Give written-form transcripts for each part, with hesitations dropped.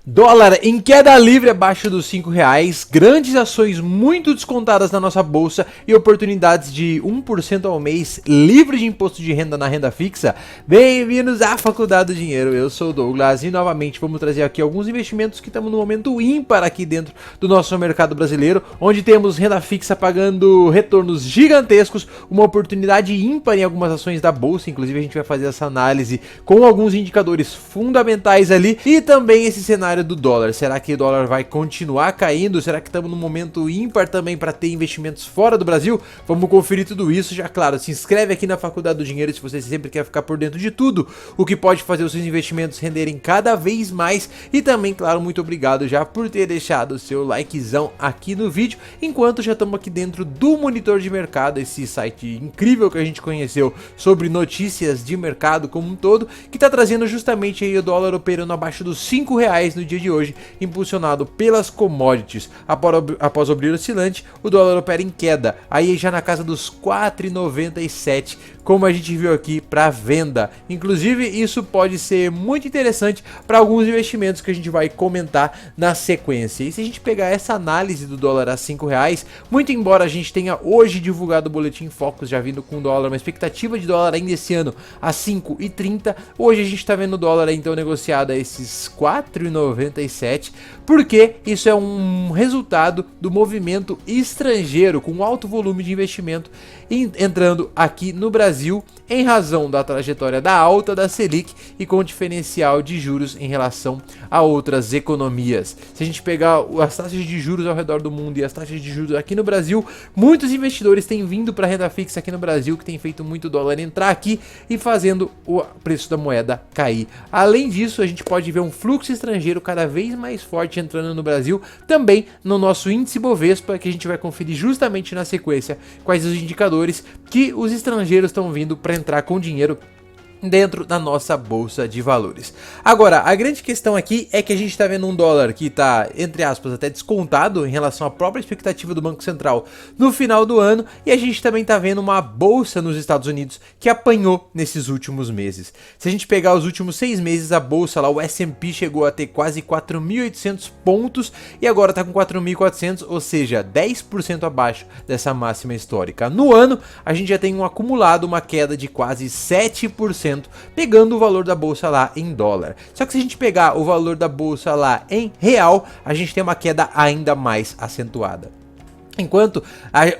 Dólar em queda livre abaixo dos R$ 5, grandes ações muito descontadas na nossa bolsa e oportunidades de 1% ao mês livre de imposto de renda na renda fixa. Bem-vindos à Faculdade do Dinheiro, eu sou o Douglas e novamente vamos trazer aqui alguns investimentos que estamos no momento ímpar aqui dentro do nosso mercado brasileiro, onde temos renda fixa pagando retornos gigantescos, uma oportunidade ímpar em algumas ações da bolsa, inclusive a gente vai fazer essa análise com alguns indicadores fundamentais ali e também esse cenário do dólar. Será que o dólar vai continuar caindo? Será que estamos num momento ímpar também para ter investimentos fora do Brasil? Vamos conferir tudo isso. Já claro, se inscreve aqui na Faculdade do Dinheiro se você sempre quer ficar por dentro de tudo o que pode fazer os seus investimentos renderem cada vez mais. E também, claro, muito obrigado já por ter deixado o seu likezão aqui no vídeo, enquanto já estamos aqui dentro do Monitor de Mercado, esse site incrível que a gente conheceu sobre notícias de mercado como um todo, que está trazendo justamente aí o dólar operando abaixo dos R$ 5 no dia de hoje, impulsionado pelas commodities. Após abrir oscilante, o dólar opera em queda, aí já na casa dos 4,97, como a gente viu aqui para venda. Inclusive isso pode ser muito interessante para alguns investimentos que a gente vai comentar na sequência. E se a gente pegar essa análise do dólar a R$ 5, muito embora a gente tenha hoje divulgado o Boletim Focus já vindo com dólar, uma expectativa de dólar ainda esse ano a 5,30, hoje a gente está vendo o dólar então negociado a esses 4,97, porque isso é um resultado do movimento estrangeiro com alto volume de investimento entrando aqui no Brasil em razão da trajetória da alta da Selic e com diferencial de juros em relação a outras economias. Se a gente pegar as taxas de juros ao redor do mundo e as taxas de juros aqui no Brasil, muitos investidores têm vindo para a renda fixa aqui no Brasil, que tem feito muito dólar entrar aqui e fazendo o preço da moeda cair. Além disso, a gente pode ver um fluxo estrangeiro cada vez mais forte entrando no Brasil, também no nosso índice Bovespa, que a gente vai conferir justamente na sequência quais os indicadores que os estrangeiros estão vindo para entrar com dinheiro dentro da nossa bolsa de valores. Agora, a grande questão aqui é que a gente está vendo um dólar que está, entre aspas, até descontado em relação à própria expectativa do Banco Central no final do ano, e a gente também está vendo uma bolsa nos Estados Unidos que apanhou nesses últimos meses. Se a gente pegar os últimos 6 meses, a bolsa lá, o S&P chegou a ter quase 4.800 pontos e agora está com 4.400, ou seja, 10% abaixo dessa máxima histórica. No ano, a gente já tem um acumulado, uma queda de quase 7%, pegando o valor da bolsa lá em dólar. Só que se a gente pegar o valor da bolsa lá em real, a gente tem uma queda ainda mais acentuada. Enquanto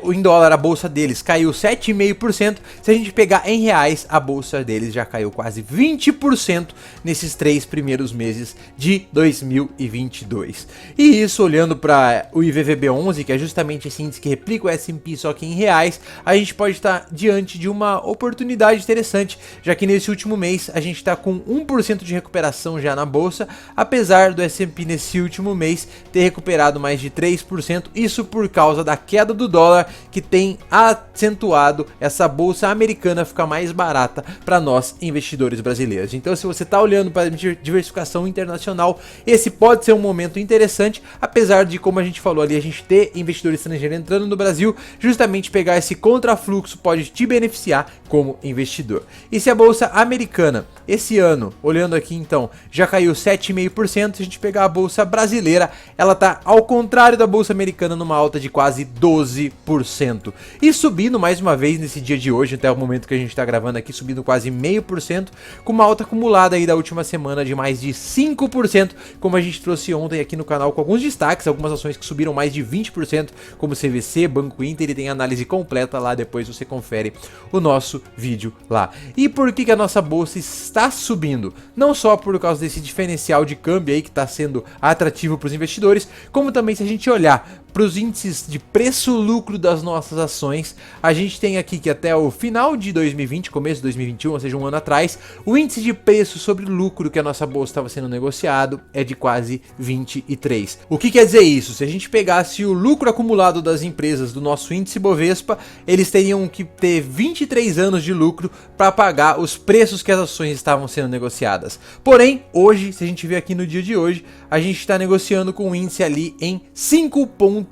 em dólar a bolsa deles caiu 7,5%, se a gente pegar em reais, a bolsa deles já caiu quase 20% nesses 3 primeiros meses de 2022. E isso olhando para o IVVB11, que é justamente esse índice que replica o S&P só que em reais, a gente pode estar diante de uma oportunidade interessante, já que nesse último mês a gente está com 1% de recuperação já na bolsa, apesar do S&P nesse último mês ter recuperado mais de 3%, isso por causa da queda do dólar, que tem acentuado essa bolsa americana ficar mais barata para nós investidores brasileiros. Então, se você está olhando para diversificação internacional, esse pode ser um momento interessante, apesar de, como a gente falou ali, a gente ter investidor estrangeiro entrando no Brasil, justamente pegar esse contrafluxo pode te beneficiar como investidor. E se a bolsa americana esse ano, olhando aqui então, já caiu 7,5%, se a gente pegar a bolsa brasileira, ela tá ao contrário da bolsa americana numa alta de quase 12%. E subindo mais uma vez nesse dia de hoje, até o momento que a gente está gravando aqui, subindo quase 0,5%, com uma alta acumulada aí da última semana de mais de 5%, como a gente trouxe ontem aqui no canal com alguns destaques, algumas ações que subiram mais de 20%, como CVC, Banco Inter, e tem análise completa lá, depois você confere o nosso vídeo lá. E por que a nossa bolsa está subindo? Não só por causa desse diferencial de câmbio aí que está sendo atrativo para os investidores, como também se a gente olhar para os índices de preço-lucro das nossas ações, a gente tem aqui que até o final de 2020, começo de 2021, ou seja, um ano atrás, o índice de preço sobre lucro que a nossa bolsa estava sendo negociado é de quase 23. O que quer dizer isso? Se a gente pegasse o lucro acumulado das empresas do nosso índice Bovespa, eles teriam que ter 23 anos de lucro para pagar os preços que as ações estavam sendo negociadas. Porém, hoje, se a gente ver aqui no dia de hoje, a gente está negociando com um índice ali em 5,8.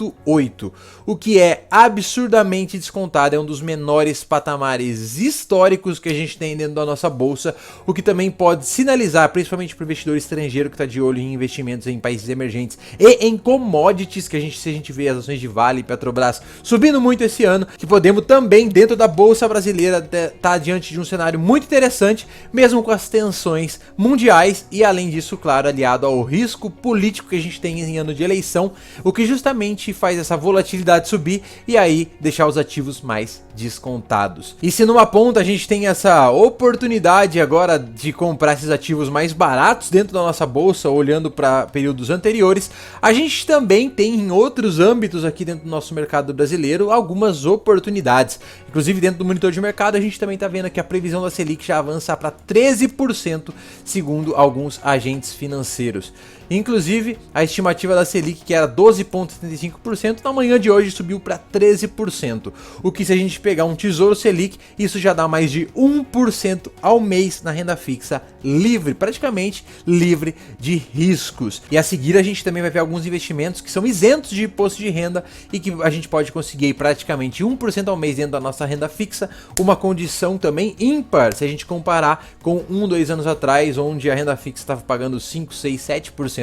o que é absurdamente descontado, é um dos menores patamares históricos que a gente tem dentro da nossa bolsa, o que também pode sinalizar, principalmente para o investidor estrangeiro que está de olho em investimentos em países emergentes e em commodities, que se a gente vê as ações de Vale e Petrobras subindo muito esse ano, que podemos também, dentro da bolsa brasileira, estar diante de um cenário muito interessante, mesmo com as tensões mundiais e, além disso, claro, aliado ao risco político que a gente tem em ano de eleição, o que justamente faz essa volatilidade subir e aí deixar os ativos mais descontados. E se numa ponta a gente tem essa oportunidade agora de comprar esses ativos mais baratos dentro da nossa bolsa, olhando para períodos anteriores, a gente também tem em outros âmbitos aqui dentro do nosso mercado brasileiro algumas oportunidades. Inclusive dentro do monitor de mercado a gente também está vendo que a previsão da Selic já avança para 13%, segundo alguns agentes financeiros. Inclusive, a estimativa da Selic, que era 12,75%, na manhã de hoje subiu para 13%. O que, se a gente pegar um Tesouro Selic, isso já dá mais de 1% ao mês na renda fixa livre, praticamente livre de riscos. E a seguir a gente também vai ver alguns investimentos que são isentos de imposto de renda e que a gente pode conseguir aí praticamente 1% ao mês dentro da nossa renda fixa, uma condição também ímpar, se a gente comparar com 2 anos atrás, onde a renda fixa estava pagando 5, 6, 7%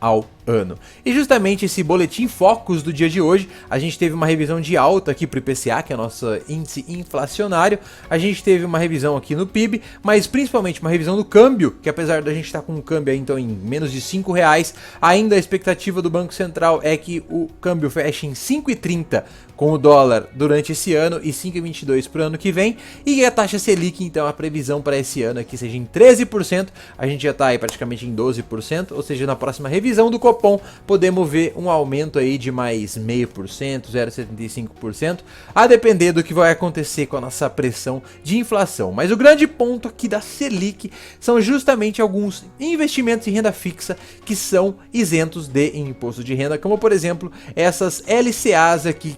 ao ano. E justamente esse boletim Focus do dia de hoje, a gente teve uma revisão de alta aqui para o IPCA, que é o nosso índice inflacionário, a gente teve uma revisão aqui no PIB, mas principalmente uma revisão do câmbio, que apesar da gente estar com um câmbio aí, então em menos de R$5, ainda a expectativa do Banco Central é que o câmbio feche em 5,30 com o dólar durante esse ano e 5,22 para o ano que vem, e a taxa Selic, então a previsão para esse ano aqui seja em 13%, a gente já está aí praticamente em 12%, ou seja, na próxima revisão do Copom podemos ver um aumento aí de mais 0,5%, 0,75%, a depender do que vai acontecer com a nossa pressão de inflação. Mas o grande ponto aqui da Selic são justamente alguns investimentos em renda fixa que são isentos de imposto de renda, como por exemplo essas LCAs aqui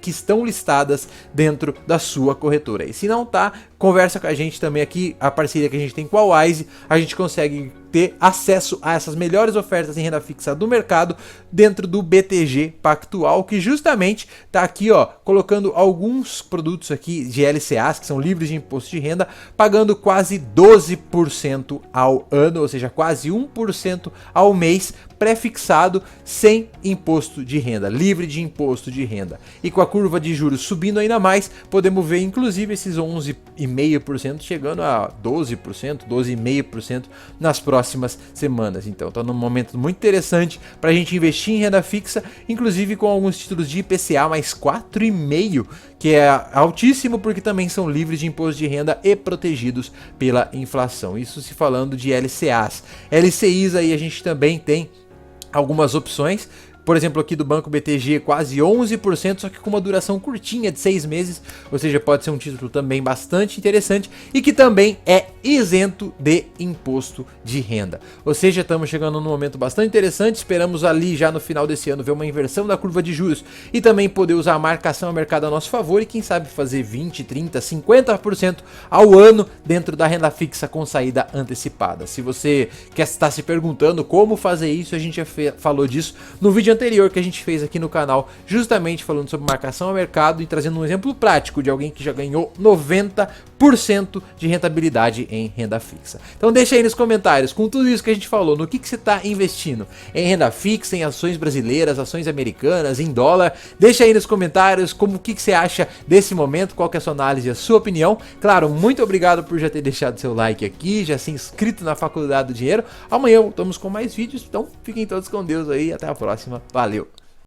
que estão listadas dentro da sua corretora. E se não tá, conversa com a gente também aqui, a parceria que a gente tem com a Wise, a gente consegue ter acesso a essas melhores ofertas em renda fixa do mercado dentro do BTG Pactual, que justamente tá aqui, ó, colocando alguns produtos aqui de LCAs que são livres de imposto de renda, pagando quase 12% ao ano, ou seja, quase 1% ao mês, pré-fixado, sem imposto de renda, livre de imposto de renda. E com a curva de juros subindo ainda mais, podemos ver inclusive esses 11,5% chegando a 12%, 12,5% nas próximas semanas. Então está num momento muito interessante para a gente investir em renda fixa, inclusive com alguns títulos de IPCA mais 4,5%, que é altíssimo porque também são livres de imposto de renda e protegidos pela inflação. Isso se falando de LCAs. LCIs aí a gente também tem algumas opções, por exemplo aqui do Banco BTG quase 11%, só que com uma duração curtinha de 6 meses, ou seja, pode ser um título também bastante interessante e que também é isento de imposto de renda. Ou seja, estamos chegando num momento bastante interessante, esperamos ali já no final desse ano ver uma inversão da curva de juros e também poder usar a marcação ao mercado a nosso favor e quem sabe fazer 20, 30, 50% ao ano dentro da renda fixa com saída antecipada. Se você quer estar se perguntando como fazer isso, a gente já falou disso no vídeo anterior que a gente fez aqui no canal, justamente falando sobre marcação ao mercado e trazendo um exemplo prático de alguém que já ganhou 90% de rentabilidade em renda fixa. Então deixa aí nos comentários, com tudo isso que a gente falou, no que você está investindo? Em renda fixa, em ações brasileiras, ações americanas, em dólar? Deixa aí nos comentários o que você acha desse momento, qual que é a sua análise, a sua opinião. Claro, muito obrigado por já ter deixado seu like aqui, já se inscrito na Faculdade do Dinheiro. Amanhã voltamos com mais vídeos, então fiquem todos com Deus aí, até a próxima. Valeu!